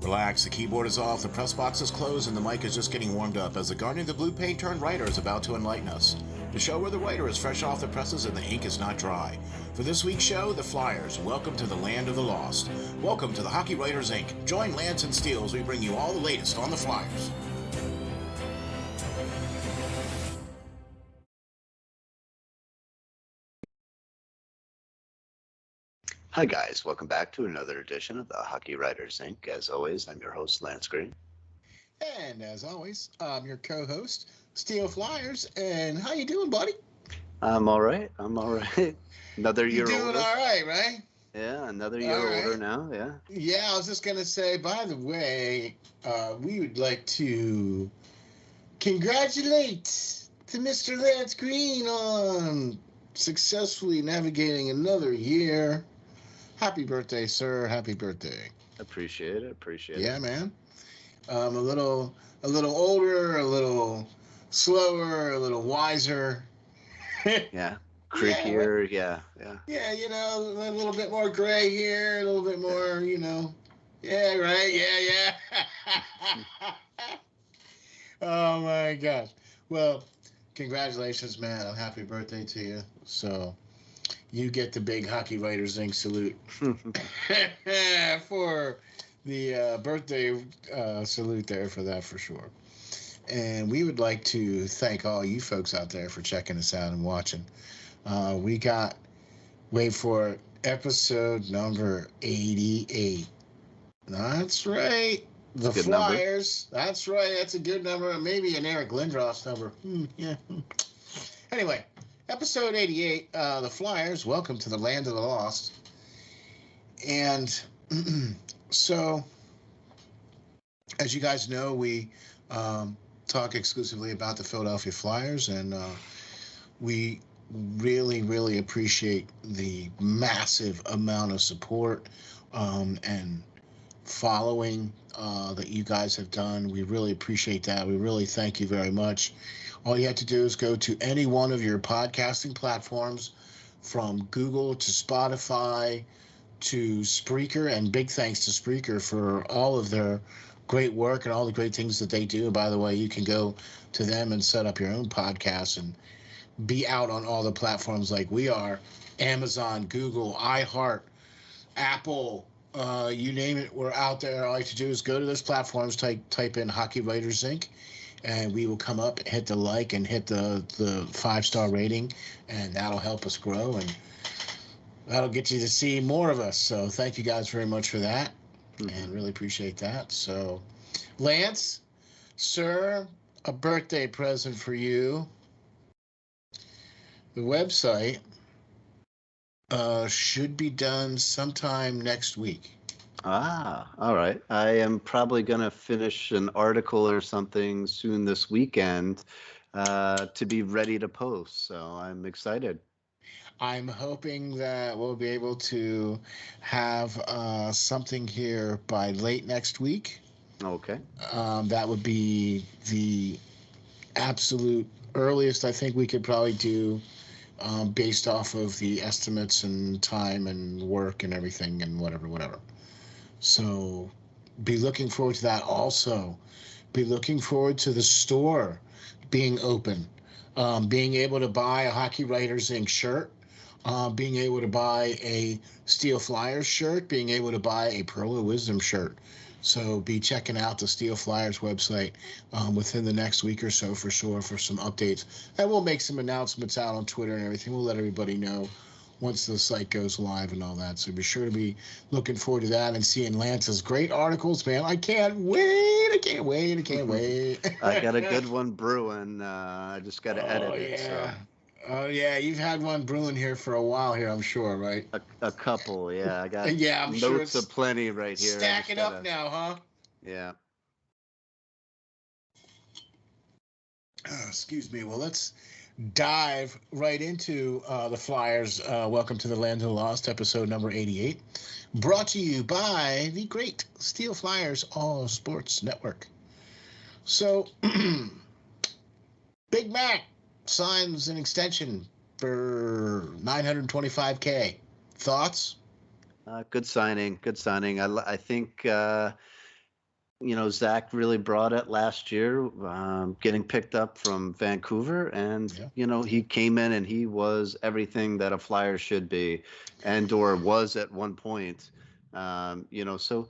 Relax, the keyboard is off, the press box is closed, and the mic is just getting warmed up as the Guardian of the Blue Paint turned writer is about to enlighten us. The show where the writer is fresh off the presses and the ink is not dry. For this week's show, the Flyers, welcome to the land of the lost. Welcome to the Hockey Writers Inc. Join Lance and Steel as we bring you all the latest on the Flyers. Hi guys, welcome back to another edition of the Hockey Writers Inc. As always, I'm your host, Lance Green. And as always, I'm your co-host, SteelFlyers. And how you doing, buddy? I'm all right. Another year older. You're doing all right, right? Yeah, another year older now, yeah. Yeah, I was just going to say, by the way, we would like to congratulate to Mr. Lance Green on successfully navigating another year. Happy birthday, sir. Happy birthday. Appreciate it. Yeah, man. A little older, a little slower, a little wiser. Yeah. Creakier, yeah. Yeah, you know, a little bit more gray here, a little bit more, you know. Yeah, right. Yeah. Oh my gosh. Well, congratulations, man. Happy birthday to you. So you get the big Hockey Writers Inc. salute for the birthday salute there for that for sure. And we would like to thank all you folks out there for checking us out and watching. We got, wait for it, episode number 88. That's right. The Flyers. Number. That's right. That's a good number. Maybe an Eric Lindros number. Yeah. Anyway. Episode 88, the Flyers, welcome to the land of the lost. And so, as you guys know, we talk exclusively about the Philadelphia Flyers, and we really, really appreciate the massive amount of support and following that you guys have done. We really appreciate that. We really thank you very much. All you have to do is go to any one of your podcasting platforms, from Google to Spotify to Spreaker, and big thanks to Spreaker for all of their great work and all the great things that they do. By the way, you can go to them and set up your own podcast and be out on all the platforms like we are. Amazon, Google, iHeart, Apple, you name it, we're out there. All you have to do is go to those platforms, type in Hockey Writers Inc., and we will come up, hit the like, and hit the 5-star rating, and that'll help us grow, and that'll get you to see more of us. So thank you guys very much for that, and really appreciate that. So, Lance, sir, a birthday present for you. The website should be done sometime next week. All right. I am probably going to finish an article or something soon this weekend to be ready to post. So I'm excited. I'm hoping that we'll be able to have something here by late next week. Okay. That would be the absolute earliest I think we could probably do, based off of the estimates and time and work and everything and whatever. So be looking forward to that. Also, be looking forward to the store being open, being able to buy a Hockey Writers Inc. shirt, being able to buy a Steel Flyers shirt, being able to buy a Pearl of Wisdom shirt. So be checking out the Steel Flyers website within the next week or so for sure for some updates. And we'll make some announcements out on Twitter and everything. We'll let everybody know once the site goes live and all that. So be sure to be looking forward to that and seeing Lance's great articles, man. I can't wait. I can't wait. I got a good one brewing. I just got to edit it. So. Oh, yeah. You've had one brewing here for a while here, I'm sure, right? A couple, yeah. I got I'm notes sure it's aplenty right here. Stacking up now, huh? Yeah. Excuse me. Well, let's dive right into the Flyers. Welcome to the Land of the Lost, episode number 88. Brought to you by the great SteelFlyers All Sports Network. So, Big Mac signs an extension for $925K. Thoughts? Good signing. I think Zach really brought it last year, getting picked up from Vancouver, and he came in and he was everything that a Flyer should be, and/or was at one point. So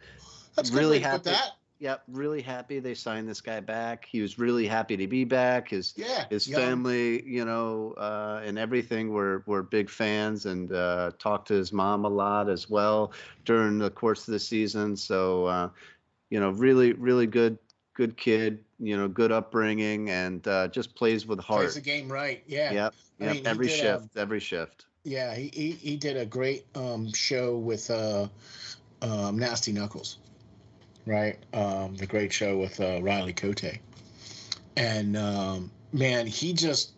That's a good really way to put happy. that. Yep, really happy they signed this guy back. He was really happy to be back. His family, and everything were big fans, and talked to his mom a lot as well during the course of the season. So really, really good kid, good upbringing, and just plays with heart. Plays the game right. Yeah. Yep. I mean, every shift. Yeah, he did a great show with Nasty Knuckles, right? The great show with Riley Cote. And man, he was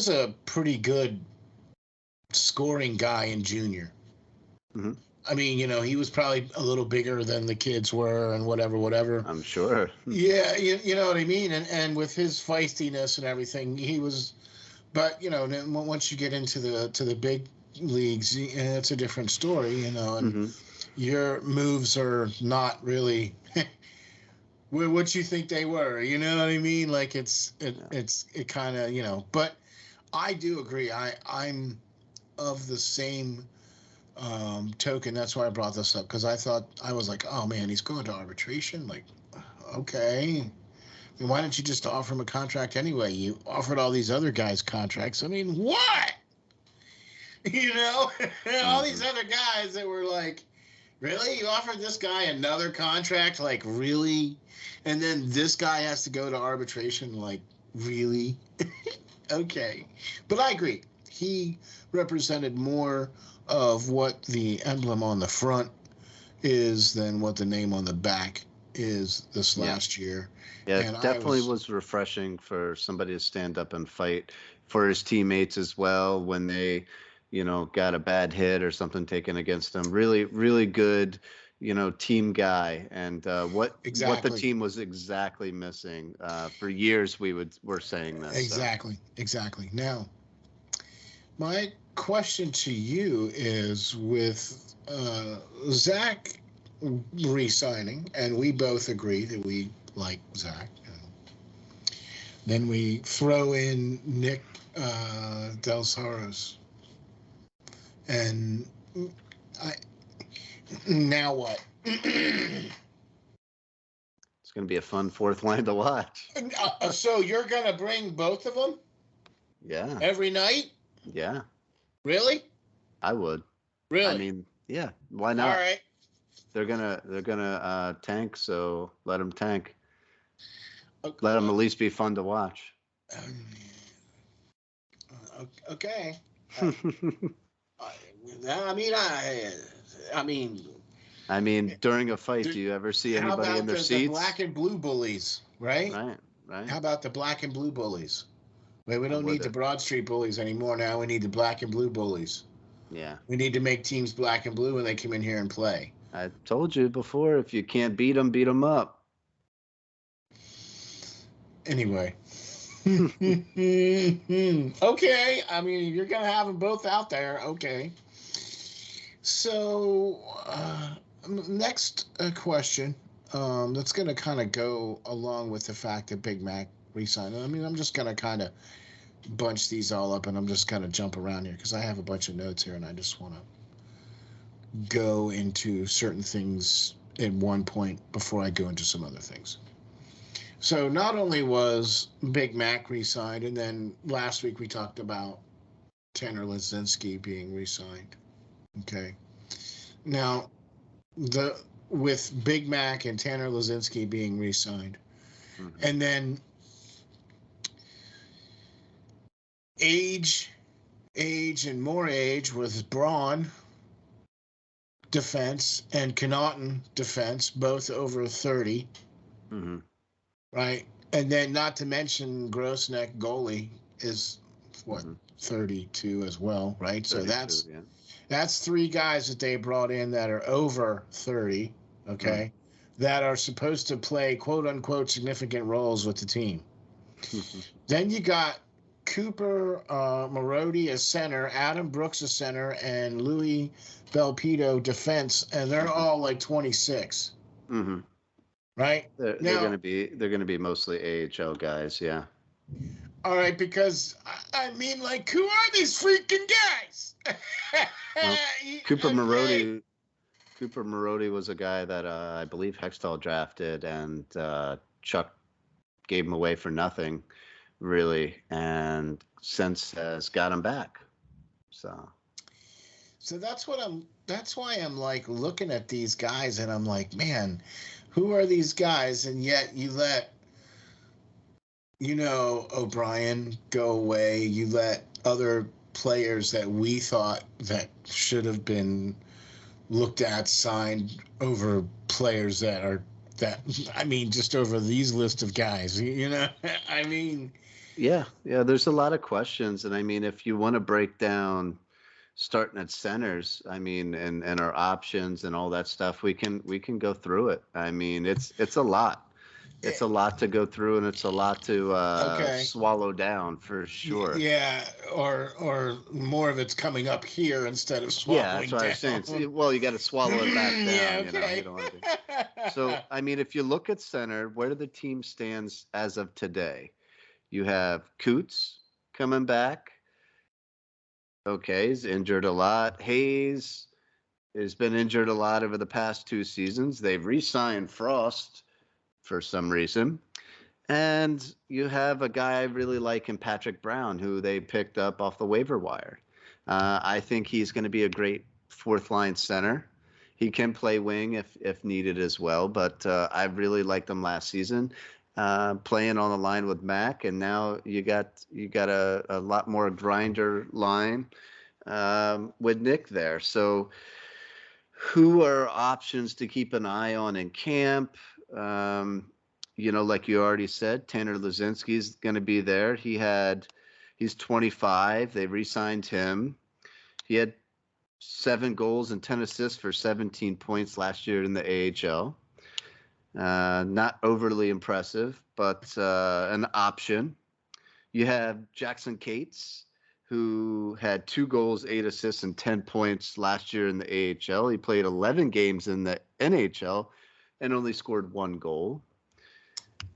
a pretty good scoring guy in junior. Mm-hmm. I mean, he was probably a little bigger than the kids were and whatever. I'm sure. Yeah, you know what I mean? And with his feistiness and everything, he was, but, once you get into the big leagues, it's a different story, and your moves are not really what you think they were, you know what I mean? Like it kind of, but I do agree. I'm of the same token. That's why I brought this up, because I was like, oh man, he's going to arbitration. Like, okay, I mean, why didn't you just offer him a contract anyway? You offered all these other guys contracts. I mean, what? All these other guys that were like, really? You offered this guy another contract? Like, really? And then this guy has to go to arbitration? Like, really? Okay. But I agree. He represented more of what the emblem on the front is than what the name on the back is this last year. Yeah, it definitely was refreshing for somebody to stand up and fight for his teammates as well when they, got a bad hit or something taken against them. Really, really good, team guy. And what the team was exactly missing. For years we're saying this. Exactly. Now, my question to you is, with Zach re-signing, and we both agree that we like Zach. Then we throw in Nick Del Saros, and now what? It's going to be a fun fourth line to watch. So you're going to bring both of them? Yeah. Every night? Yeah. Really? I would. Really? I mean, yeah. Why not? All right. They're gonna tank, so let them tank. Let them at least be fun to watch. Okay. I mean, during a fight, do you ever see anybody in their seats? The black and blue bullies, right? Right. How about the black and blue bullies? Wait, we don't need the Broad Street bullies anymore. Now we need the black and blue bullies. Yeah. We need to make teams black and blue when they come in here and play. I told you before, if you can't beat them up. Anyway. Okay. I mean, you're going to have them both out there. Okay. So, next question that's going to kind of go along with the fact that Big Mac re-signed. I mean, I'm just going to kind of bunch these all up, and I'm just going to jump around here because I have a bunch of notes here, and I just want to go into certain things at one point before I go into some other things. So not only was Big Mac re-signed, and then last week we talked about Tanner Laczynski being re-signed. Okay. Now, with Big Mac and Tanner Laczynski being re-signed, and then age and more age with Braun defense and Connauton defense, both over 30. Right? And then not to mention Grosenick goalie is 32 as well, right? So that's three guys that they brought in that are over 30, okay, that are supposed to play quote unquote significant roles with the team. Then you got Cooper Marody as center, Adam Brooks as center, and Louis Belpedo defense, and they're all like 26. Mm-hmm. Right? They're going to be mostly AHL guys. Yeah. All right, because I mean, like, who are these freaking guys? Well, Cooper Okay. Marody was a guy that I believe Hextall drafted, and Chuck gave him away for nothing, really, and since has got him back. So That's why I'm like looking at these guys and I'm like, man, who are these guys? And yet you let O'Brien go away. You let other players that we thought that should have been looked at signed over players I mean, just over these list of guys, I mean. Yeah, there's a lot of questions. And I mean, if you want to break down starting at centers, I mean, and our options and all that stuff, we can go through it. I mean, it's a lot. It's a lot to go through, and it's a lot to swallow down for sure. Yeah, or more of it's coming up here instead of swallowing down. Yeah, that's what I was saying. Well, you got to swallow it back down. Yeah, okay. You don't want to. So, I mean, if you look at center, where the team stands as of today, you have Coots coming back. Okay, he's injured a lot. Hayes has been injured a lot over the past 2 seasons. They've re-signed Frost for some reason. And you have a guy I really like in Patrick Braun, who they picked up off the waiver wire. I think he's going to be a great fourth-line center. He can play wing if needed as well, but I really liked him last season, playing on the line with Mac, and now you got a lot more grinder line with Nick there. So who are options to keep an eye on in camp? Like you already said, Tanner Lazinski's going to be there. He's 25. They re-signed him. He had 7 goals and 10 assists for 17 points last year in the AHL. Not overly impressive, but an option. You have Jackson Cates, who had 2 goals, 8 assists, and 10 points last year in the AHL. He played 11 games in the NHL and only scored 1 goal.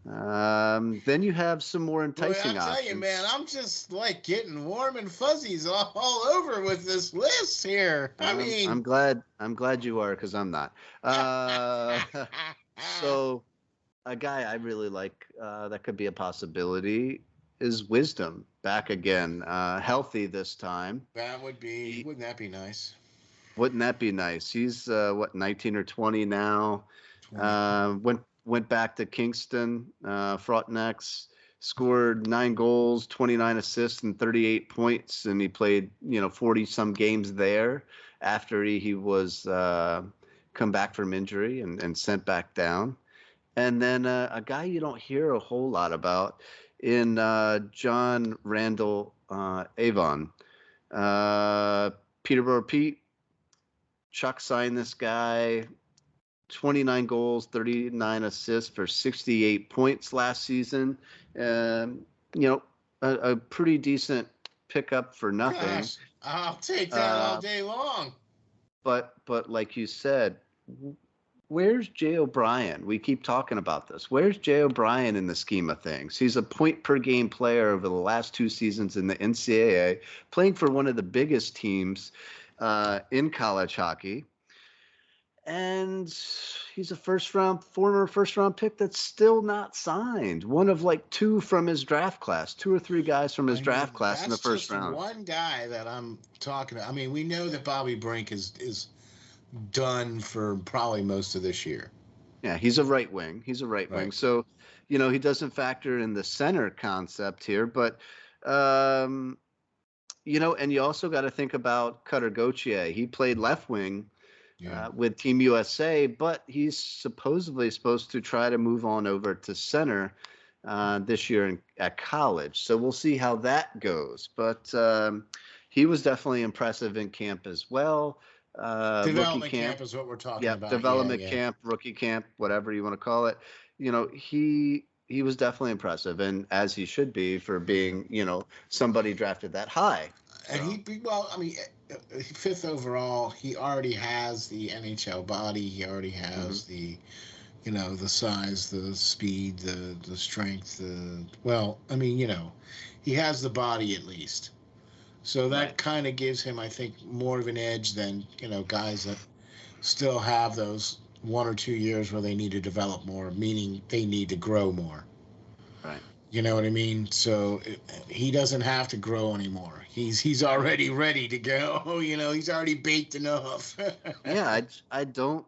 Then you have some more enticing options. I tell you, man, I'm just like getting warm and fuzzies all over with this list here. I'm glad you are, because I'm not. So a guy I really like that could be a possibility is Wisdom, back again, healthy this time. Wouldn't that be nice? Wouldn't that be nice? He's 19 or 20 now. 20. Went back to Kingston, Frontenacs, scored 9 goals, 29 assists, and 38 points, and he played 40 some games there after he was come back from injury and sent back down. And then a guy you don't hear a whole lot about in John Randall Avon. Peterborough Pete, Chuck signed this guy. 29 goals, 39 assists for 68 points last season. A pretty decent pickup for nothing. Gosh, I'll take that all day long. But like you said, where's Jay O'Brien? We keep talking about this. Where's Jay O'Brien in the scheme of things? He's a point-per-game player over the last 2 seasons in the NCAA, playing for one of the biggest teams in college hockey. And he's a former first-round pick that's still not signed. One of like 2 from his draft class, 2 or 3 guys from his draft class in the first round. One guy that I'm talking about. I mean, we know that Bobby Brink is done for probably most of this year. Yeah, he's a right wing. Wing. So, he doesn't factor in the center concept here. But, and you also got to think about Cutter Gauthier. He played left wing. Yeah. With Team USA, but he's supposedly supposed to try to move on over to center this year at college. So we'll see how that goes. But he was definitely impressive in camp as well. Development camp is what we're talking about. Development camp, rookie camp, whatever you want to call it. He was definitely impressive, and as he should be for being, somebody drafted that high. And fifth overall, he already has the NHL body. He already has the the size, the speed, the strength. He has the body at least. So that Right. kind of gives him, I think, more of an edge than guys that still have those 1 or 2 years where they need to develop more, meaning they need to grow more. Right. You know what I mean? So he doesn't have to grow anymore. He's already ready to go. He's already baked enough. Yeah, I don't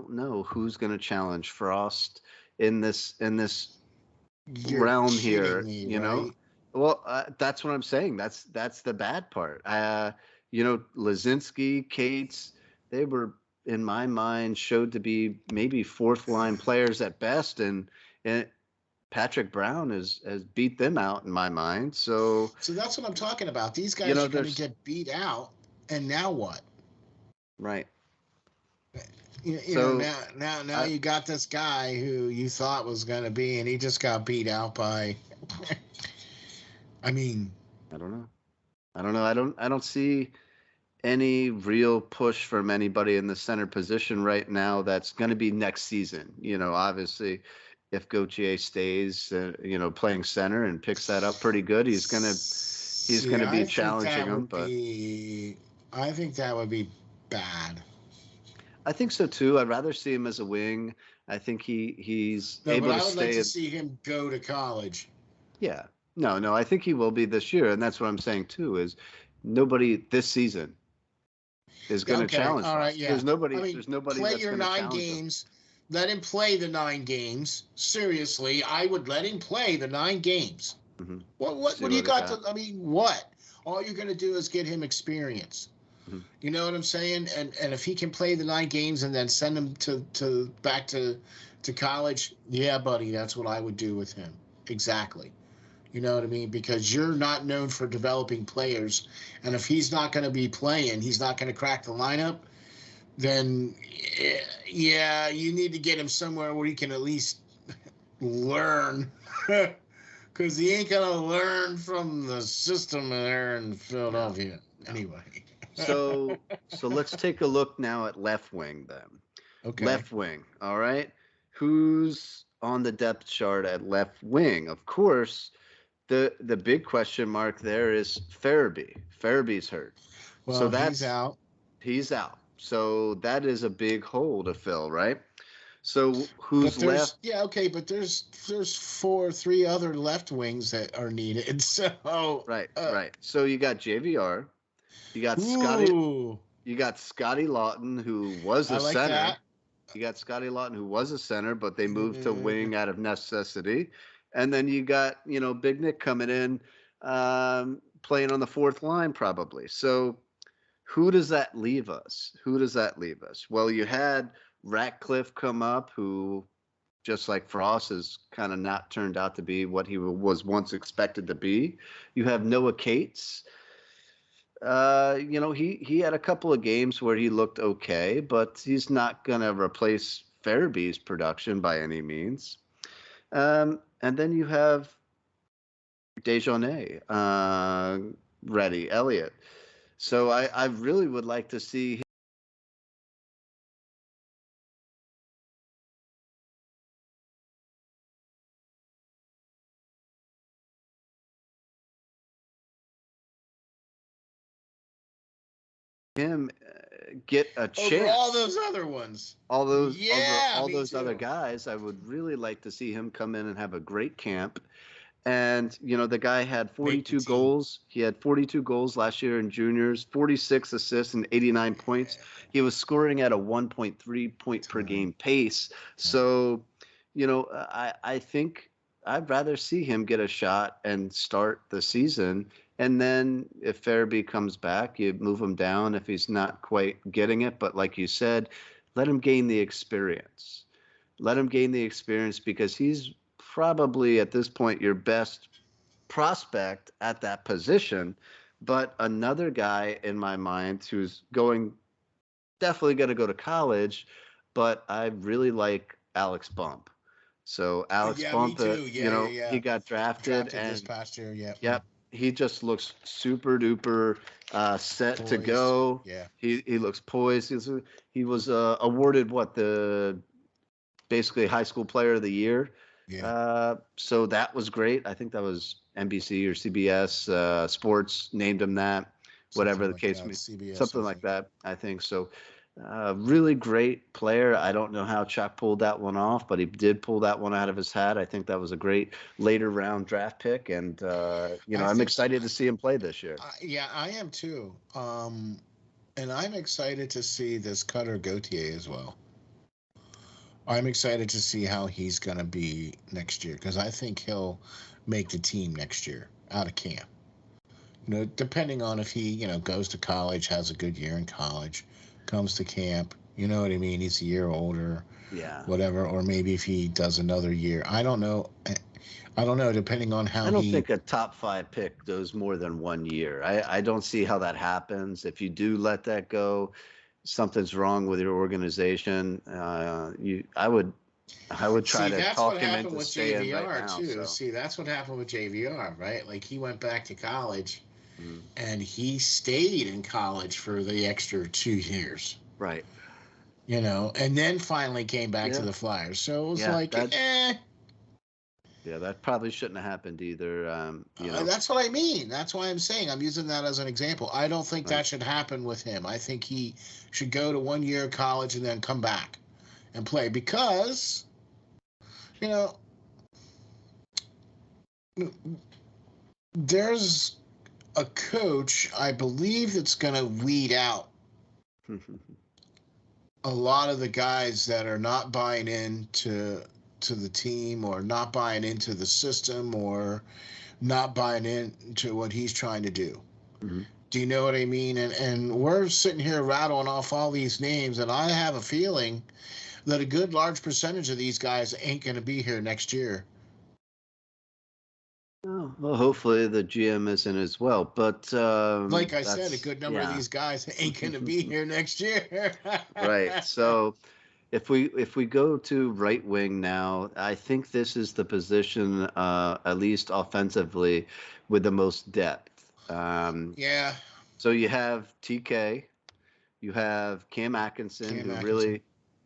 know who's going to challenge Frost in this You're realm kidding here. me, right? Well, that's what I'm saying. That's the bad part. Lazinski, Cates, they were in my mind showed to be maybe fourth line players at best, and Patrick Braun has beat them out in my mind. So So that's what I'm talking about. These guys are going to there's get beat out, and now what? right. You know, So now I you got this guy who you thought was going to be, and he just got beat out by. I mean, I don't know. I don't know. I don't see any real push from anybody in the center position right now that's going to be next season. Obviously, if Gauthier stays, playing center and picks that up pretty good, he's see, gonna be challenging him. But I think that would be bad. I think so too. I'd rather see him as a wing. I think he's No, but able to I would like stay. to see him go to college. Yeah. No. I think he will be this year, and that's what I'm saying too. Is nobody this season is going to Okay, challenge all right, Frost. yeah. There's nobody. I mean, There's nobody play that's your going to nine challenge him. games. Let him play the 9 games. Seriously, I would let him play the 9 games. Mm-hmm. What See do you what he got got. to? I mean, what? All you're going to do is get him experience. Mm-hmm. You know what I'm saying? And if he can play the 9 games and then send him to back to college, yeah, buddy, that's what I would do with him. Exactly. You know what I mean? Because you're not known for developing players, and if he's not going to be playing, he's not going to crack the lineup. Then, yeah, you need to get him somewhere where he can at least learn. Because he ain't going to learn from the system there in No. Philadelphia. Anyway. So let's take a look now at left wing then. Okay. Left wing. All right. Who's on the depth chart at left wing? Of course, the big question mark there is Farabee. Farabee's hurt. So Well, he's out. he's out. So that is a big hole to fill, right? So But who's left? but there's three other left wings that are needed. So Right. So you got JVR, you got ooh, you got Scotty Lawton, who was I a like center. that. You got Scotty Lawton, who was a center, but they moved to wing out of necessity. And then you got, Big Nick coming in, playing on the fourth line probably. So who does that leave us? Well, you had Ratcliffe come up, who, just like Frost, has kind of not turned out to be what he was once expected to be. You have Noah Cates. He had a couple of games where he looked okay, but he's not going to replace Farabee's production by any means. And then you have Dejournay, ready, Elliott. So I really would like to see him get a chance. Over all those other ones. All those too. other guys, I would really like to see him come in and have a great camp. And the guy had 42 goals. He had 42 goals last year in juniors, 46 assists and 89 points. He was scoring at a 1.3 point per game pace. So, I think I'd rather see him get a shot and start the season. And then if Farabee comes back, you move him down if he's not quite getting it. But like you said, let him gain the experience. Because he's probably at this point your best prospect at that position. But another guy in my mind who's definitely going to go to college, but I really like Alex Bump. So Alex Bump, me too. he got drafted and this past year. Yep. He just looks super duper set poised. to go. Yeah. He looks poised. He was awarded the basically high school player of the year. Yeah. So that was great. I think that was NBC or CBS Sports named him that, whatever the case may be. CBS, Something like that, I think. So really great player. I don't know how Chuck pulled that one off, but he did pull that one out of his hat. I think that was a great later round draft pick. And, I'm excited to see him play this year. Yeah, I am too. And I'm excited to see this Cutter Gauthier as well. I'm excited to see how he's going to be next year because I think he'll make the team next year out of camp. Depending on if he, goes to college, has a good year in college, comes to camp, you know what I mean? He's a year older, whatever, or maybe if he does another year. I don't know. Depending on how I don't think a top 5 pick goes more than 1 year. I don't see how that happens. If you do let that go, something's wrong with your organization. I would try to talk him into staying right now. Too. See, that's what happened with JVR, right? Like he went back to college, and he stayed in college for the extra 2 years, right? And then finally came back to the Flyers. So it was Yeah, that probably shouldn't have happened either. That's what I mean. That's why I'm saying I'm using that as an example. I don't think that should happen with him. I think he should go to 1 year of college and then come back and play because, there's a coach, I believe, that's going to weed out a lot of the guys that are not buying into the team or not buying into the system or not buying into what he's trying to do. Mm-hmm. Do you know what I mean? And we're sitting here rattling off all these names, and I have a feeling that a good large percentage of these guys ain't going to be here next year. Oh, well, hopefully the GM isn't as well. But like I said, a good number of these guys ain't going to be here next year. Right. So if we go to right wing now, I think this is the position, at least offensively, with the most depth. Yeah. So you have TK, you have Cam Atkinson, who really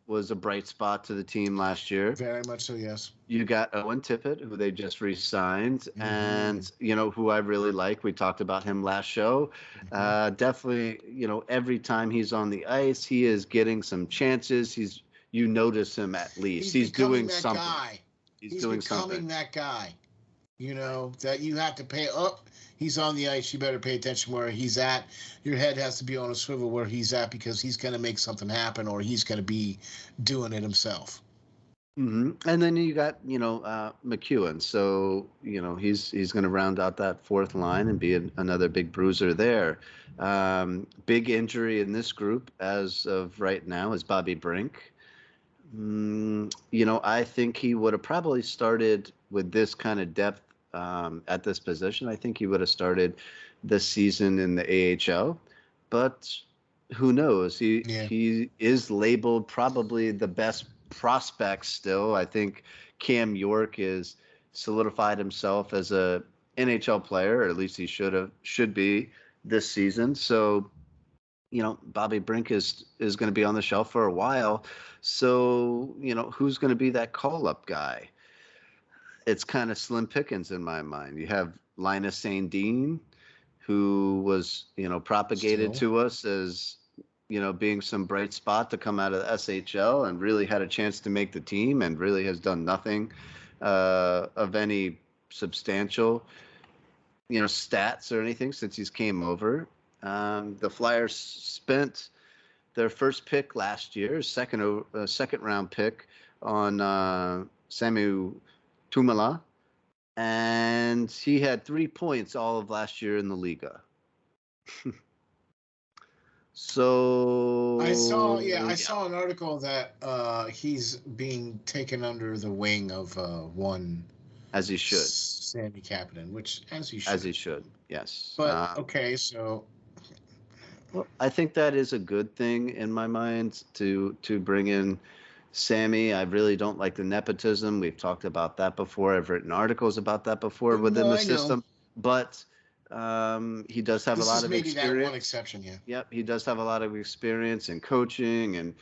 was a bright spot to the team last year. Very much so, yes. You got Owen Tippett, who they just re-signed, and who I really like. We talked about him last show. Definitely, every time he's on the ice, he is getting some chances. You notice him at least. He's doing something. He's doing something. That guy. That you have to pay up. He's on the ice. You better pay attention where he's at. Your head has to be on a swivel where he's at because he's going to make something happen or he's going to be doing it himself. Mm-hmm. And then you got, McEwen. So, he's going to round out that fourth line and be another big bruiser there. Big injury in this group as of right now is Bobby Brink. I think he would have probably started with this kind of depth at this position. I think he would have started this season in the AHL, but who knows? He is labeled probably the best prospect still. I think Cam York is solidified himself as a NHL player, or at least he should be this season. So, Bobby Brink is going to be on the shelf for a while. So, who's going to be that call-up guy? It's kind of slim pickings in my mind. You have Linus Sandin, who was, propagated to us as, being some bright spot to come out of the SHL and really had a chance to make the team and really has done nothing of any substantial, stats or anything since he's came over. The Flyers spent their first pick last year, second round pick on Samu Tumala, and he had 3 points all of last year in the Liga. So I saw an article that he's being taken under the wing of one, as he should, Sammy Kapanen, which as he should, yes. But okay, so. Well, I think that is a good thing in my mind to bring in Sammy. I really don't like the nepotism. We've talked about that before. I've written articles about that before within the system. But He does have a lot of experience. Maybe that one exception, yeah. Yep, he does have a lot of experience in coaching and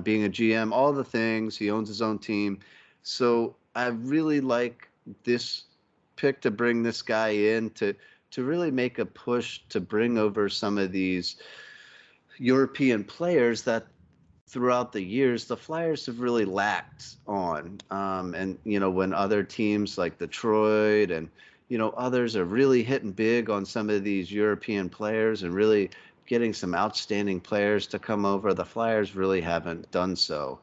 being a GM, all the things. He owns his own team. So I really like this pick to bring this guy in to really make a push to bring over some of these European players that throughout the years the Flyers have really lacked on. And, when other teams like Detroit and, others are really hitting big on some of these European players and really getting some outstanding players to come over, the Flyers really haven't done so.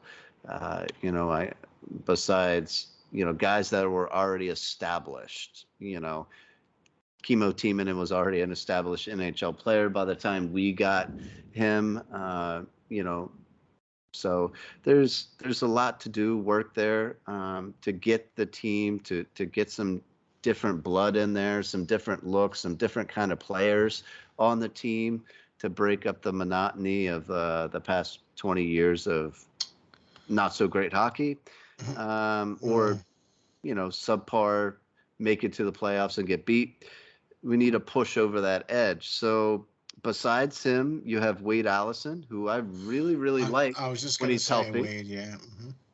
Besides, guys that were already established, Kimmo Timonen was already an established NHL player by the time we got him, so there's a lot to do, work there, to get the team to get some different blood in there, some different looks, some different kind of players on the team to break up the monotony of the past 20 years of not so great hockey, or subpar, make it to the playoffs and get beat. We need to push over that edge. So besides him, you have Wade Allison, who I really, really like. I was just going to say healthy. Wade, yeah.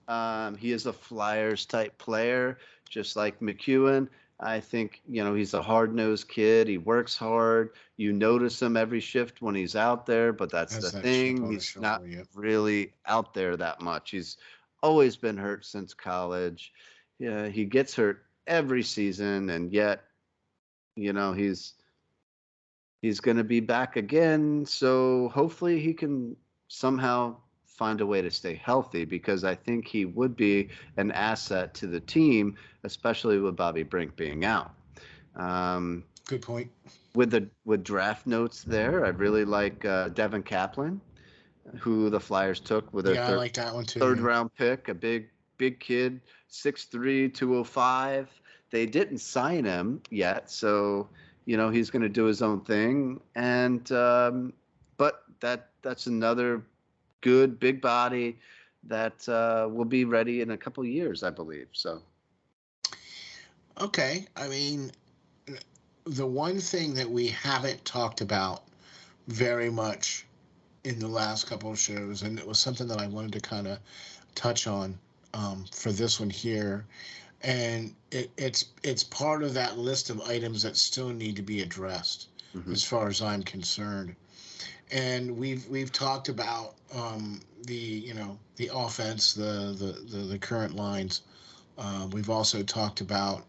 Mm-hmm. He is a Flyers type player, just like McEwen. I think, he's a hard-nosed kid. He works hard. You notice him every shift when he's out there, but that's the thing. He's not really out there that much. He's always been hurt since college. Yeah, he gets hurt every season, and yet, he's going to be back again. So hopefully he can somehow find a way to stay healthy, because I think he would be an asset to the team, especially with Bobby Brink being out. Good point. With draft notes there, I really like Devin Kaplan, who the Flyers took with their I like that one too, third round pick, a big kid, 6'3", 205. They didn't sign him yet, so he's going to do his own thing. And but that's another good big body that will be ready in a couple of years, I believe. So. Okay. I mean, the one thing that we haven't talked about very much in the last couple of shows, and it was something that I wanted to kind of touch on for this one here, and it's part of that list of items that still need to be addressed, as far as I'm concerned. And we've talked about the offense, the current lines. We've also talked about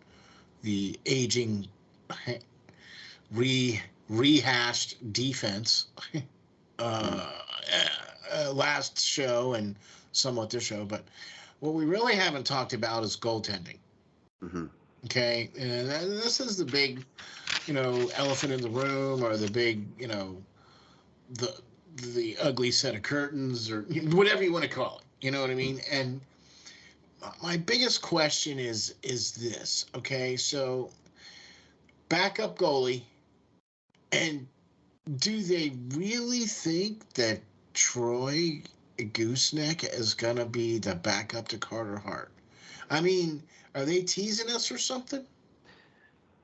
the aging, rehashed defense last show and somewhat this show. But what we really haven't talked about is goaltending. Okay, and this is the big, elephant in the room, or the big, the ugly set of curtains, or whatever you want to call it. You know what I mean? And my biggest question is this. Okay, so backup goalie, and do they really think that Troy Gooseneck is going to be the backup to Carter Hart? I mean, are they teasing us or something?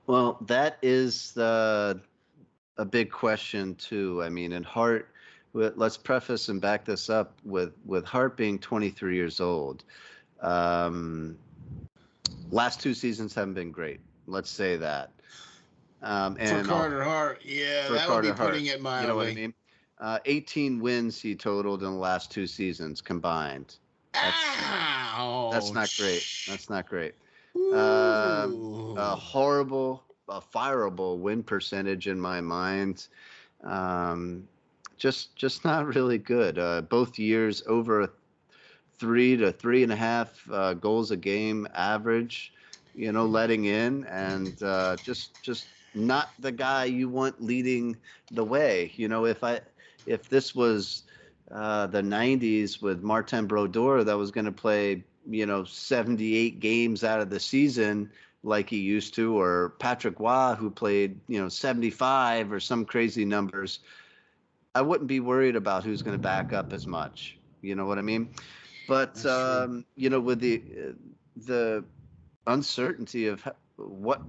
Well, that is a big question too. I mean, in Hart, let's preface and back this up with Hart being 23 years old. Last two seasons haven't been great. Let's say that. And for Carter Hart, that would be putting it mildly. You know what I mean? 18 wins he totaled in the last two seasons combined. That's not great. That's not great. A horrible, fireable win percentage in my mind. Just not really good. Both years over 3 to 3.5 goals a game average, letting in, and just not the guy you want leading the way. If this was the 90s with Martin Brodeur that was going to play, 78 games out of the season like he used to, or Patrick Waugh, who played, 75 or some crazy numbers, I wouldn't be worried about who's going to back up as much. You know what I mean? But, with the uncertainty of what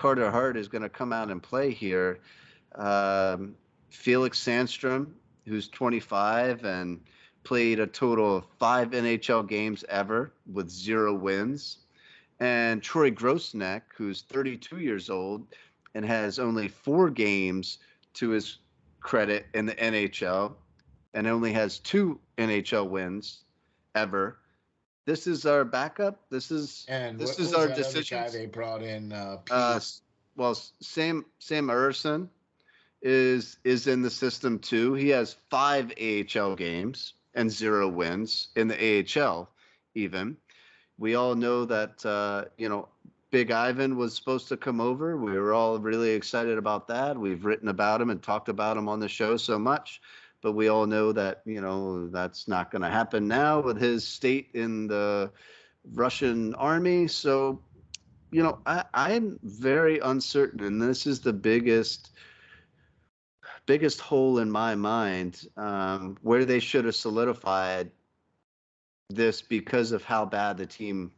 Carter Hart is going to come out and play here. Felix Sandstrom, who's 25 and played a total of 5 NHL games ever with 0 wins. And Troy Grosenick, who's 32 years old and has only 4 games to his credit in the NHL and only has 2 NHL wins ever. This is our backup. This is our decision. Guy they brought in, well, Sam Ersson is in the system too. He has 5 AHL games and 0 wins in the AHL. Even we all know that Big Ivan was supposed to come over. We were all really excited about that. We've written about him and talked about him on the show so much, but we all know that, that's not going to happen now with his state in the Russian army. So, I'm very uncertain, and this is the biggest hole in my mind, where they should have solidified this because of how bad the team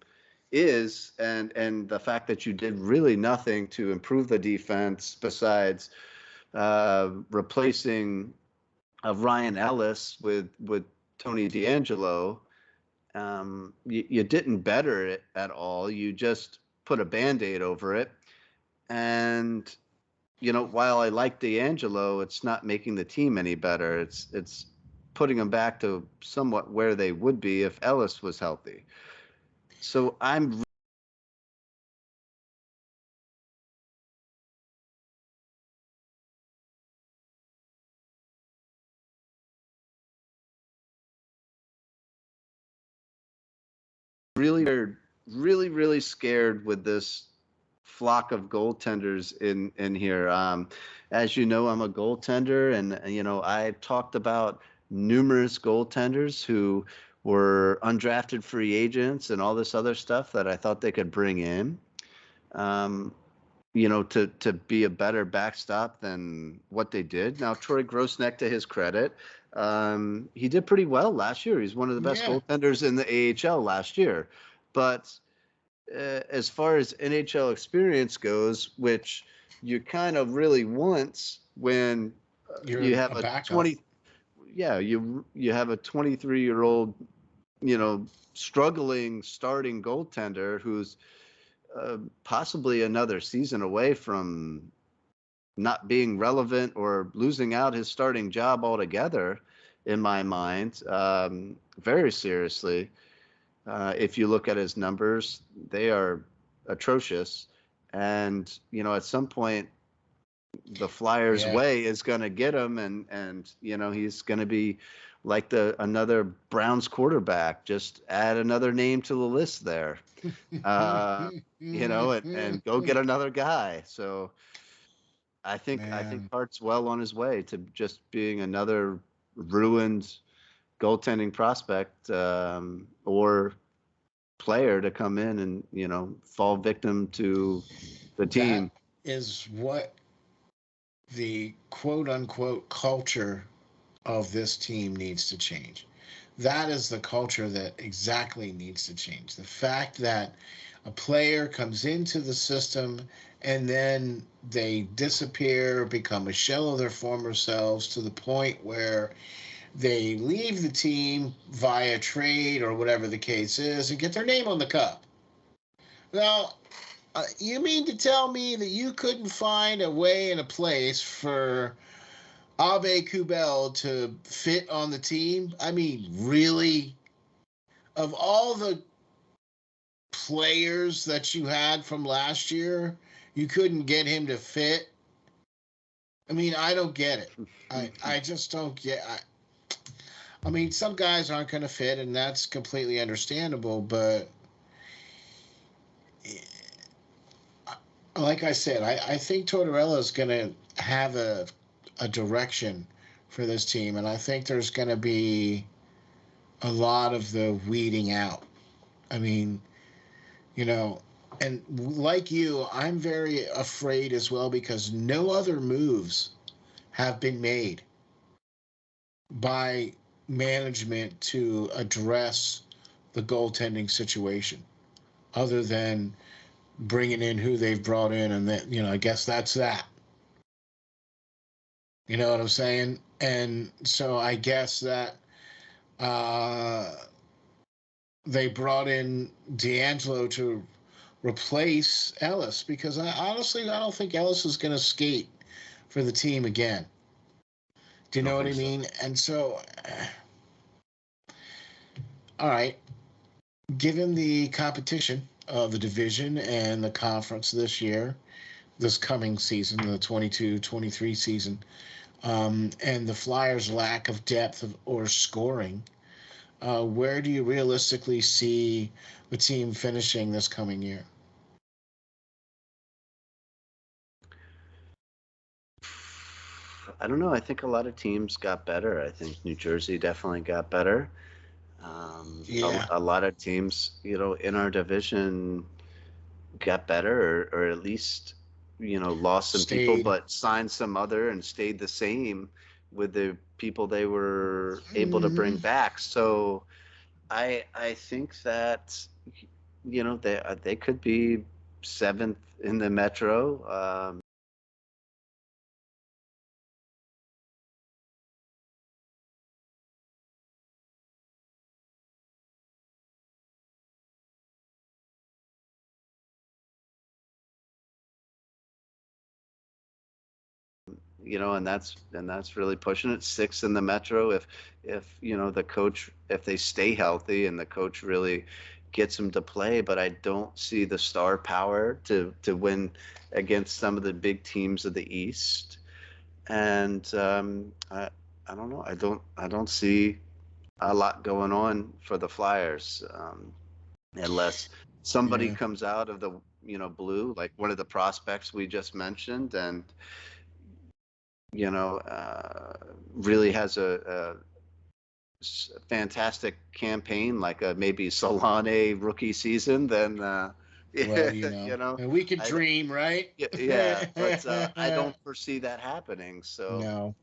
is, and the fact that you did really nothing to improve the defense besides replacing Ryan Ellis with Tony DeAngelo. You didn't better it at all. You just put a Band-Aid over it. And, while I like DeAngelo, it's not making the team any better. It's putting them back to somewhat where they would be if Ellis was healthy. So I'm really scared with this flock of goaltenders in here. As you know, I'm a goaltender, and I talked about numerous goaltenders who were undrafted free agents and all this other stuff that I thought they could bring in, to be a better backstop than what they did. Now, Troy Grosenick, to his credit, he did pretty well last year. He's one of the best goaltenders in the AHL last year. But as far as NHL experience goes, which you kind of really want when you have a 23-year-old, struggling starting goaltender who's possibly another season away from not being relevant or losing out his starting job altogether, in my mind, very seriously. If you look at his numbers, they are atrocious. And, at some point, the Flyers' way is going to get him. And he's going to be like another Browns quarterback. Just add another name to the list there, and go get another guy. So I think Hart's well on his way to just being another ruined goaltending prospect, or player to come in and fall victim to the team. That is what the quote unquote culture of this team needs to change. That is the culture that exactly needs to change. The fact that a player comes into the system and then they disappear, become a shell of their former selves, to the point where they leave the team via trade or whatever the case is and get their name on the cup. Now, you mean to tell me that you couldn't find a way and a place for a.Back-up to fit on the team? I mean, really? Of all the players that you had from last year, you couldn't get him to fit? I mean, I don't get it. I just don't get it. I mean, some guys aren't going to fit, and that's completely understandable. But like I said, I think Tortorella is going to have a direction for this team, and I think there's going to be a lot of the weeding out. I mean, and like you, I'm very afraid as well, because no other moves have been made by management to address the goaltending situation, other than bringing in who they've brought in, and that, I guess that's that. You know what I'm saying? And so I guess that they brought in D'Angelo to replace Ellis, because honestly, I don't think Ellis is going to skate for the team again. Do you know what I mean? And so, all right, given the competition of the division and the conference this coming season, the 22-23 season, and the Flyers' lack of depth or scoring, where do you realistically see the team finishing this coming year? I don't know. I think a lot of teams got better. I think New Jersey definitely got better. A lot of teams, in our division got better, or at least, lost some people, but signed some other and stayed the same with the people they were able to bring back. So I think that, they could be 7th in the Metro. And that's really pushing it. 6th in the Metro. If the coach, if they stay healthy and the coach really gets them to play, but I don't see the star power to win against some of the big teams of the East. And I don't know. I don't see a lot going on for the Flyers, unless somebody comes out of the blue, like one of the prospects we just mentioned, and really has a fantastic campaign, like a maybe Solane rookie season, then well, and we could dream, right? Yeah, but I don't foresee that happening. So no,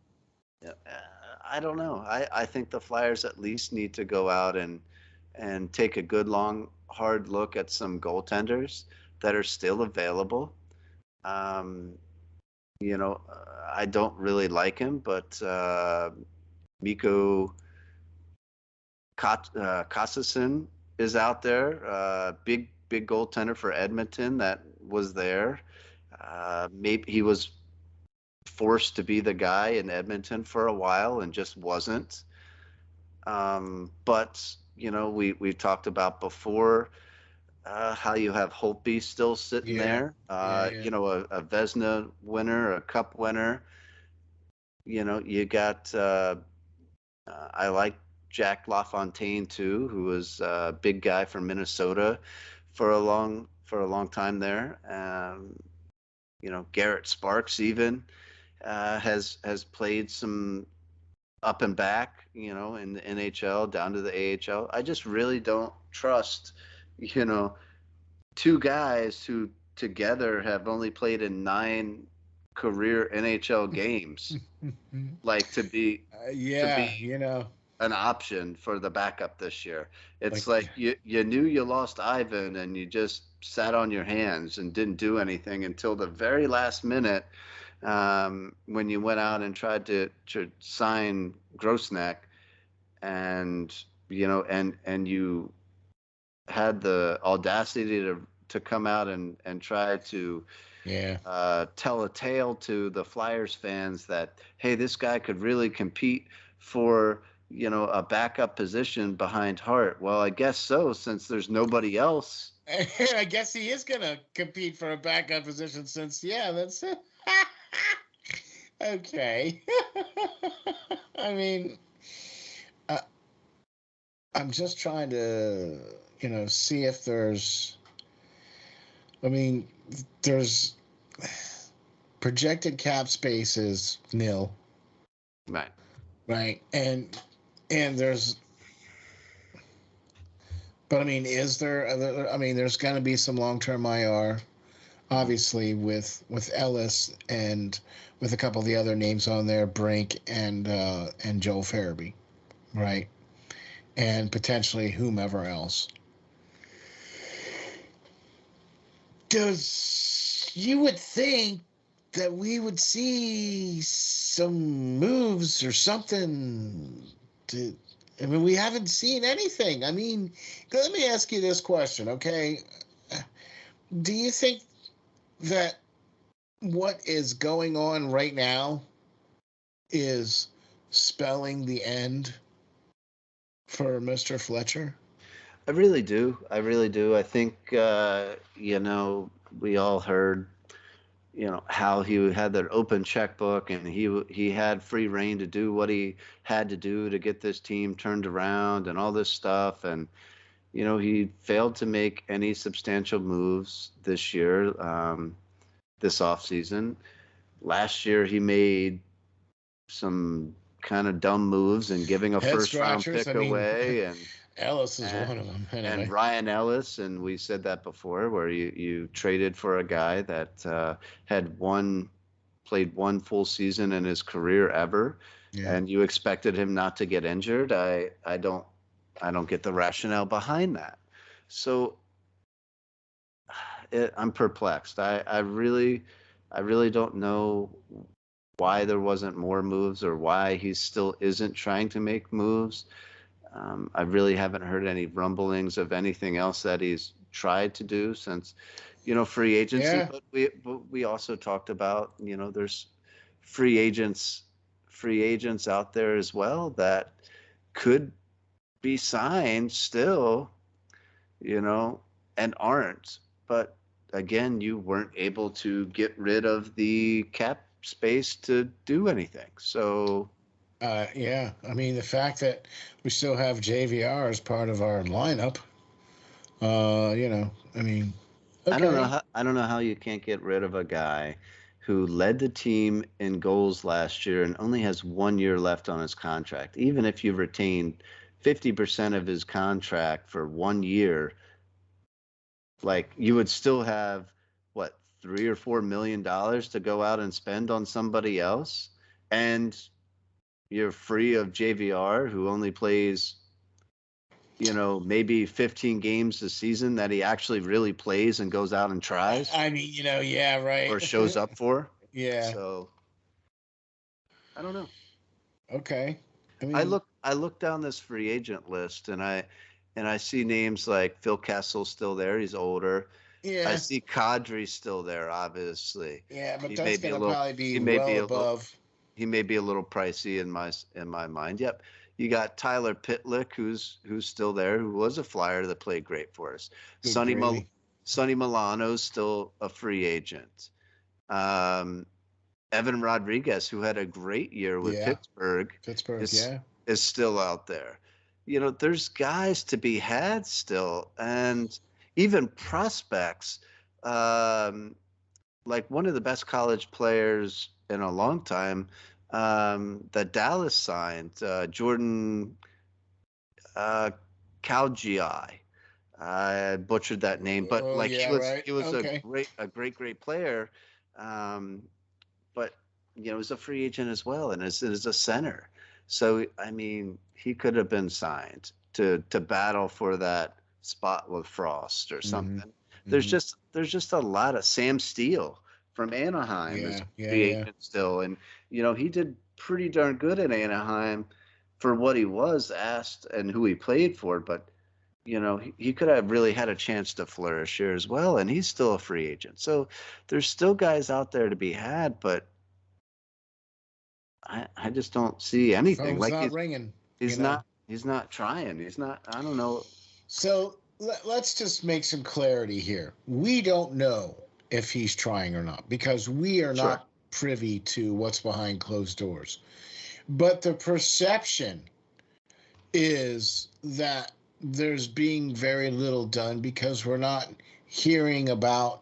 I don't know. I think the Flyers at least need to go out and take a good long hard look at some goaltenders that are still available. I don't really like him, but Mikko Koskinen is out there. Big goaltender for Edmonton that was there. Maybe he was forced to be the guy in Edmonton for a while and just wasn't. But we talked about before how you have Holtby still sitting there. A Vezina winner, a Cup winner. You got. I like Jack LaFontaine too, who was a big guy from Minnesota for a long time there. Garrett Sparks even has played some up and back, in the NHL down to the AHL. I just really don't trust, two guys who together have only played in 9 career NHL games, like to be an option for the backup this year. It's like you knew you lost Ivan and you just sat on your hands and didn't do anything until the very last minute, when you went out and tried to sign Grosenick, and and you had the audacity to come out and try to tell a tale to the Flyers fans that, hey, this guy could really compete for a backup position behind Hart. Well, I guess so, since there's nobody else. I guess he is going to compete for a backup position, since that's it. Okay. I mean, I'm just trying to, see if there's projected cap space is nil. Right. Right. And there's, but is there, there's going to be some long-term IR, obviously, with Ellis and with a couple of the other names on there, Brink and Joel Farabee, right? And potentially whomever else. you would think that we would see some moves or something we haven't seen anything. I mean, let me ask you this question, okay? Do you think that what is going on right now is spelling the end for Mr. Fletcher? I really do. I really do. I think, we all heard, how he had that open checkbook and he had free reign to do what he had to do to get this team turned around and all this stuff. And, he failed to make any substantial moves this year, this offseason. Last year, he made some kind of dumb moves and giving a first-round pick away. And Ellis is one of them. Anyway. And Ryan Ellis, and we said that before, where you traded for a guy that had played one full season in his career ever, and you expected him not to get injured. I don't get the rationale behind that. So I'm perplexed. I really don't know why there wasn't more moves or why he still isn't trying to make moves. I really haven't heard any rumblings of anything else that he's tried to do since, free agency. Yeah. But we also talked about, there's free agents out there as well that could be signed still, and aren't. But again, you weren't able to get rid of the cap space to do anything. So. Yeah, I mean, the fact that we still have JVR as part of our lineup, I mean, okay. I don't know how you can't get rid of a guy who led the team in goals last year and only has 1 year left on his contract. Even if you retained 50% of his contract for 1 year, like, you would still have what, $3 or $4 million to go out and spend on somebody else, and you're free of JVR, who only plays, maybe 15 games a season that he actually really plays and goes out and tries. I mean, yeah, right. Or shows up for. Yeah. So I don't know. Okay. I look down this free agent list and I see names like Phil Kessel's still there. He's older. Yeah. I see Kadri still there, obviously. Yeah, but that's going to probably be well above. He may be a little pricey in my mind. Yep. You got Tyler Pitlick, who's still there, who was a Flyer that played great for us. Sonny Milano's still a free agent. Evan Rodriguez, who had a great year with Pittsburgh, is still out there. There's guys to be had still, and even prospects. Like one of the best college players in a long time, that Dallas signed, Jordan Calgiai. I butchered that name, but he was a great player. But he was a free agent as well, and is a center. So I mean, he could have been signed to battle for that spot with Frost or something. Mm-hmm. There's just a lot of Sam Steele from Anaheim is free agent still, and he did pretty darn good in Anaheim for what he was asked and who he played for. But he could have really had a chance to flourish here as well, and he's still a free agent. So there's still guys out there to be had, but I just don't see anything. Phone's not ringing. He's not trying. He's not. I don't know. So let's just make some clarity here. We don't know if he's trying or not, because we are not privy to what's behind closed doors. But the perception is that there's being very little done because we're not hearing about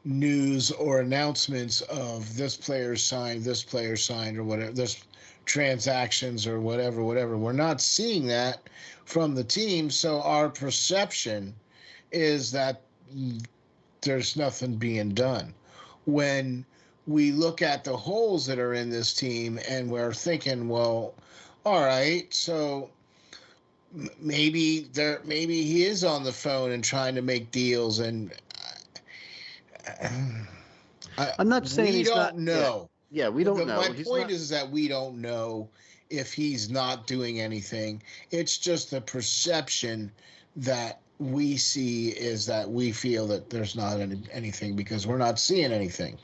news or announcements of this player signed, or whatever, this transactions or whatever. We're not seeing that from the team. So our perception is that there's nothing being done. When we look at the holes that are in this team and we're thinking, well, all right, so maybe he is on the phone and trying to make deals, and I'm not saying we he's don't not. know. Yeah, we don't know. My point is that we don't know if he's not doing anything. It's just the perception that we see is that we feel that there's not anything because we're not seeing anything.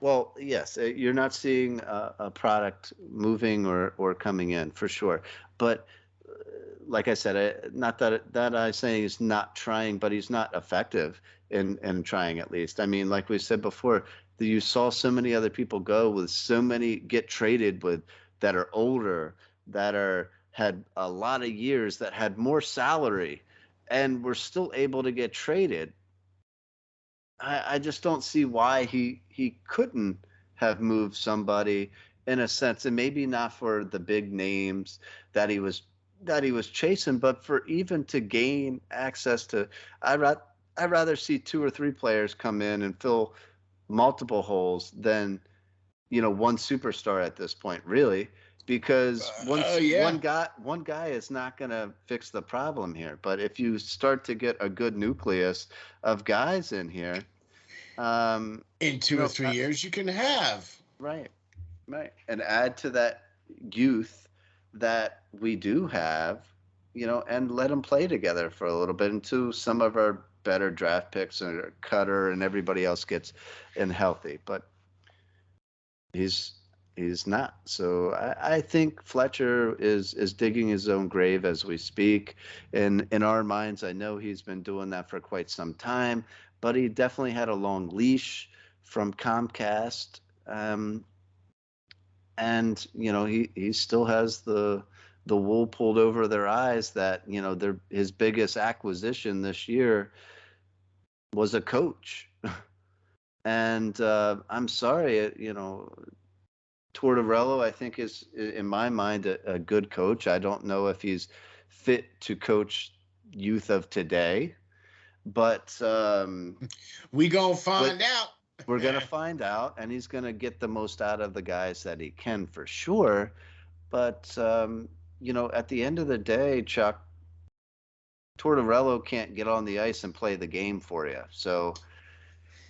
Well, yes, you're not seeing a product moving or coming in for sure. But like I said, not that I'm saying he's not trying, but he's not effective in trying at least. I mean, like we said before, you saw so many other people go with so many get traded with that are older, had a lot of years, that had more salary, and were still able to get traded. I just don't see why he couldn't have moved somebody in a sense, and maybe not for the big names that he was chasing, but for even to gain access to. I'd rather see 2 or 3 players come in and fill multiple holes than one superstar at this point, really, because one guy is not going to fix the problem here. But if you start to get a good nucleus of guys in here, in 2 or 3 years, you can have right, and add to that youth that we do have, and let them play together for a little bit until some of our better draft picks and Cutter and everybody else gets in healthy. But he's not. So I think Fletcher is digging his own grave as we speak. In our minds, I know he's been doing that for quite some time, but he definitely had a long leash from Comcast. And he still has the wool pulled over their eyes that his biggest acquisition this year was a coach. And I'm sorry, Tortorella, I think, is in my mind a good coach. I don't know if he's fit to coach youth of today, but we gonna find out. We're going to find out, and he's going to get the most out of the guys that he can for sure. But, at the end of the day, Chuck, Tortorella can't get on the ice and play the game for you. So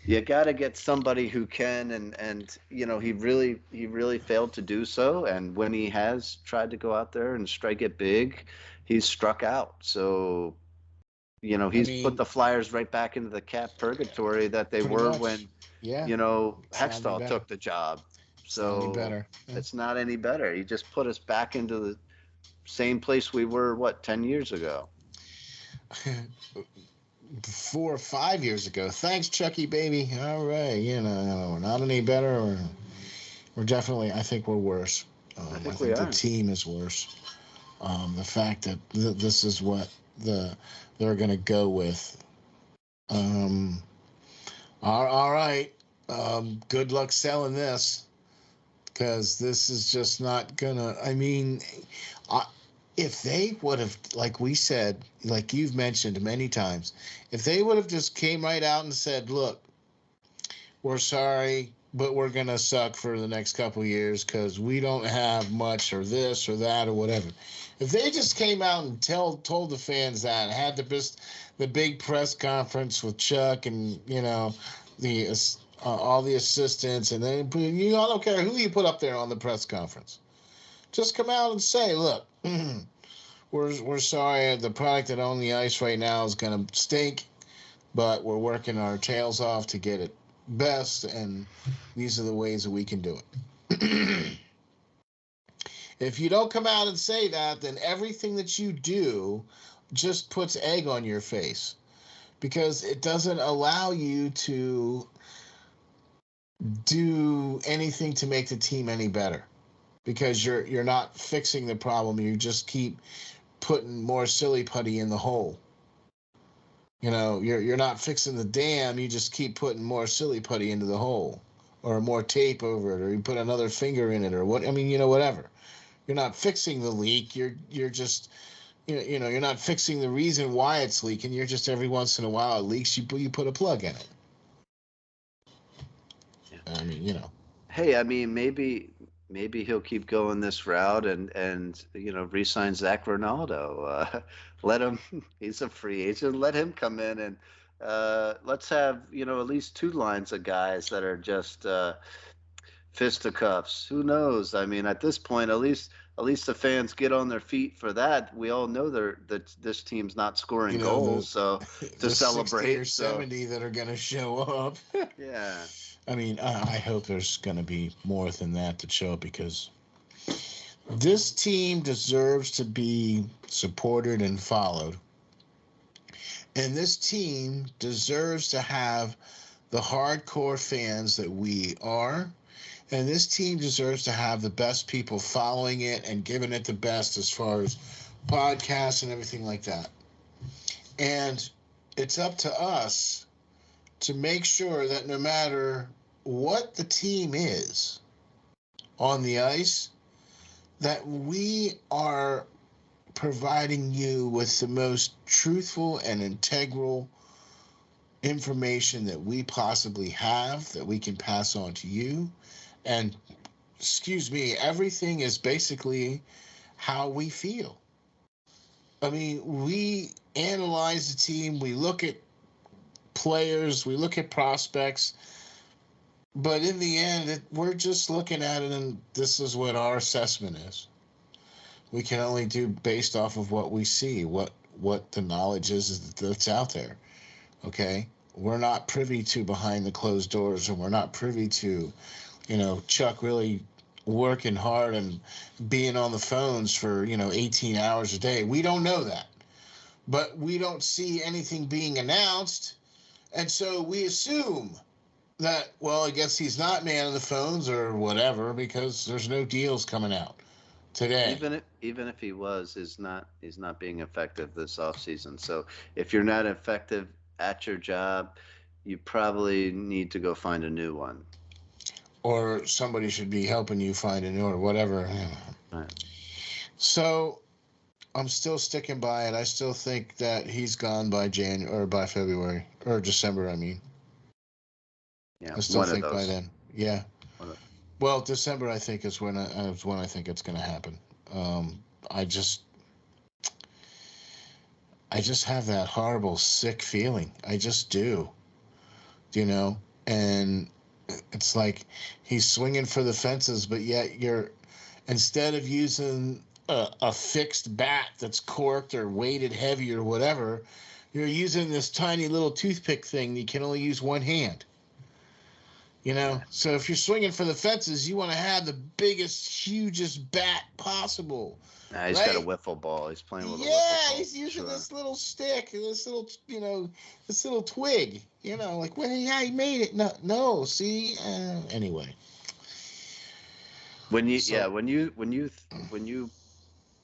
you got to get somebody who can, and he really failed to do so. And when he has tried to go out there and strike it big, he's struck out. So, he's put the Flyers right back into the cap purgatory that they were when Hextall took the job. So it's not any better. He just put us back into the same place we were, 10 years ago? 4 or 5 years ago. Thanks, Chucky, baby. All right. We're not any better. We're definitely, I think we're worse. I think the team is worse. The fact that this is what they're going to go with. All right. Good luck selling this, because this is just not gonna. I mean, if they would have, like we said, like you've mentioned many times, if they would have just came right out and said, "Look, we're sorry, but we're gonna suck for the next couple of years because we don't have much, or this or that or whatever." If they just came out and told the fans that, had the big press conference with Chuck and all the assistants, and then I don't care who you put up there on the press conference. Just come out and say, "Look, we're sorry. The product that on the ice right now is going to stink, but we're working our tails off to get it best, and these are the ways that we can do it." If you don't come out and say that, then everything that you do just puts egg on your face, because it doesn't allow you to do anything to make the team any better, because you're not fixing the problem. You just keep putting more silly putty in the hole. You're not fixing the dam. You just keep putting more silly putty into the hole, or more tape over it, or you put another finger in it, or what. I mean, whatever. You're not fixing the leak. You're just you're not fixing the reason why it's leaking. You're just, every once in a while it leaks, you put a plug in it. Yeah. I mean, Hey, I mean, maybe he'll keep going this route and re-sign Zach Ronaldo. Let him. He's a free agent. Let him come in and let's have, at least two lines of guys that are just fisticuffs. Who knows? I mean, at this point, at least the fans get on their feet for that. We all know that this team's not scoring goals, so to the celebrate 60 or 70 that are going to show up. Yeah. I mean, I hope there's going to be more than that show up, because this team deserves to be supported and followed. And this team deserves to have the hardcore fans that we are. And this team deserves to have the best people following it and giving it the best as far as podcasts and everything like that. And it's up to us to make sure that no matter what the team is on the ice, that we are providing you with the most truthful and integral information that we possibly have, that we can pass on to you. And everything is basically how we feel. I mean, we analyze the team, we look at players, we look at prospects, but in the end, we're just looking at it, and this is what our assessment is. We can only do based off of what we see, what the knowledge is that's out there. Okay? We're not privy to behind the closed doors, and we're not privy to, Chuck really working hard and being on the phones for, 18 hours a day. We don't know that. But we don't see anything being announced, and so we assume that, well, I guess he's not manning the phones or whatever, because there's no deals coming out today. Even if he was, he's not being effective this offseason. So if you're not effective at your job, you probably need to go find a new one. Or somebody should be helping you find a new, or whatever. Right. So I'm still sticking by it. I still think that he's gone by by February or December. I mean, yeah, I still think by then. Yeah. Well, December I think is when I think it's going to happen. I just have that horrible, sick feeling. I just do. And it's like he's swinging for the fences, but yet instead of using a fixed bat that's corked or weighted heavy or whatever, you're using this tiny little toothpick thing that you can only use one hand. So if you're swinging for the fences, you want to have the biggest, hugest bat possible. Nah, he's got a wiffle ball. He's playing with a wiffle ball. Yeah, he's using this little stick, this little twig. Like, well, yeah, he made it. No, see, anyway. When you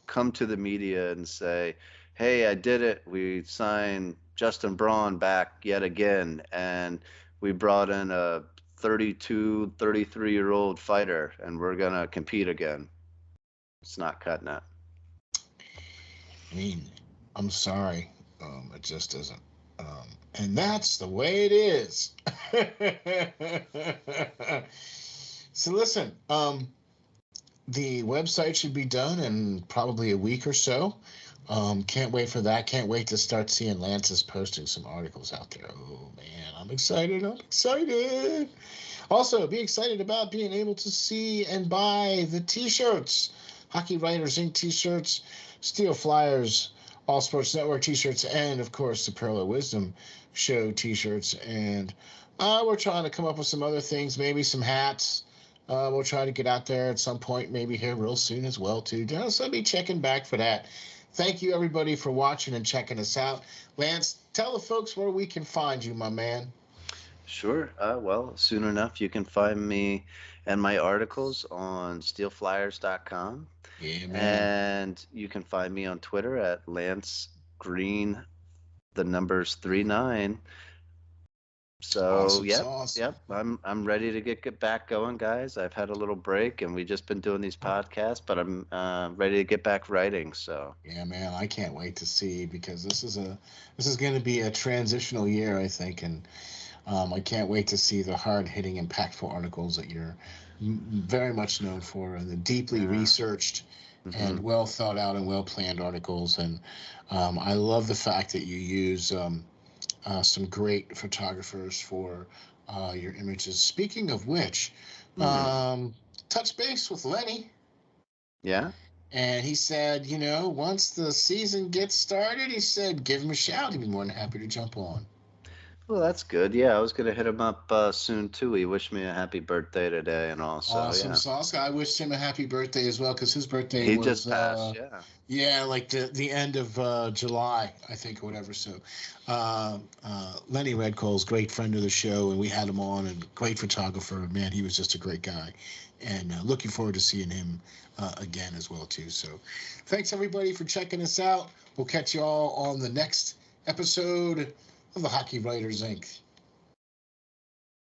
come to the media and say, "Hey, I did it. We signed Justin Braun back yet again, and we brought in a 32, 33-year-old fighter, and we're gonna compete again." It's not cutting it. I mean, I'm sorry, it just isn't, and that's the way it is. So listen, the website should be done in probably a week or so. Can't wait for that. Can't wait to start seeing Lance's posting some articles out there. Oh man, I'm excited. Also, be excited about being able to see and buy the t-shirts. Hockey Writers Inc. t-shirts, SteelFlyers All Sports Network t-shirts, and of course the Pearl of Wisdom Show t-shirts. And we're trying to come up with some other things, maybe some hats. We'll try to get out there at some point, maybe here real soon as well too. So be checking back for that. Thank you everybody for watching and checking us out. Lance, tell the folks where we can find you, my man. Sure. Well, soon enough, you can find me and my articles on SteelFlyers.com. Yeah, man. And you can find me on Twitter at Lance Green, the numbers 39. So awesome. Yep. I'm ready to get back going, guys. I've had a little break, and we've just been doing these podcasts, but I'm ready to get back writing. So yeah, man, I can't wait to see, because this is going to be a transitional year, I think, and I can't wait to see the hard-hitting, impactful articles that you're very much known for, and the deeply researched and well thought out and well planned articles. And I love the fact that you use some great photographers for your images. Speaking of which, touch base with Lenny. Yeah. And he said, once the season gets started, he said, give him a shout. He'd be more than happy to jump on. Well, that's good. Yeah, I was going to hit him up soon, too. He wished me a happy birthday today and all. So, Awesome yeah. sauce. I wished him a happy birthday as well because his birthday He was just passed, yeah. Yeah, like the end of July, I think, or whatever. So, Lenny Redcole's great friend of the show, and we had him on, and great photographer. Man, he was just a great guy, and looking forward to seeing him again as well too. So, thanks everybody for checking us out. We'll catch you all on the next episode of the Hockey Writers Inc.